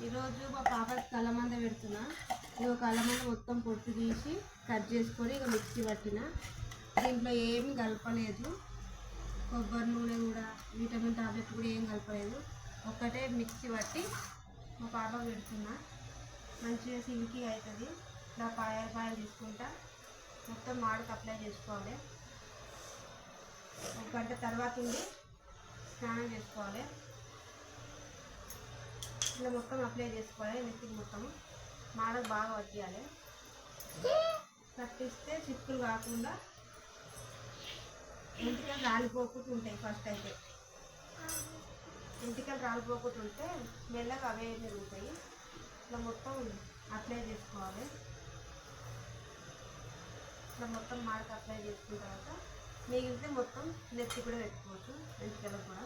ఈరోజు మా పాపకి కలమంద పెడుతున్నా. ఇక కలమంద మొత్తం పొట్టు తీసి కట్ చేసుకొని ఇక మిక్సీ పట్టిన. దీంట్లో ఏమి కలపలేదు, కొబ్బరి నూనె కూడా విటమిన్ టాబ్లెట్ కూడా ఏం కలపలేదు. ఒక్కటే మిక్సీ పట్టి మా పాపకు పెడుతున్నా. మంచిగా సిల్కీ అవుతుంది. ఇలా పాయలు తీసుకుంటా మొత్తం మాడకు అప్లై చేసుకోవాలి. ఒక గంట తర్వాత ఉండి స్నానం చేసుకోవాలి. ఇలా మొత్తం అప్లై చేసుకోవాలి. నెత్తికి మొత్తం మాడకు బాగా వడ్డియాలి. పట్టిస్తే చిక్కులు కాకుండా ఎంటికలు రాలిపోకుండా ఉంటాయి. ఫస్ట్ అయితే ఎంటికలు రాలిపోకుండా ఉంటే మెల్లగా అవే పెరుగుతాయి. ఇట్లా మొత్తం అప్లై చేసుకోవాలి. ఇట్లా మొత్తం మాడకు అప్లై చేసుకున్న తర్వాత మిగిలితే మొత్తం నెత్తి కూడా పెట్టుకోవచ్చు. ఎంటికలకు కూడా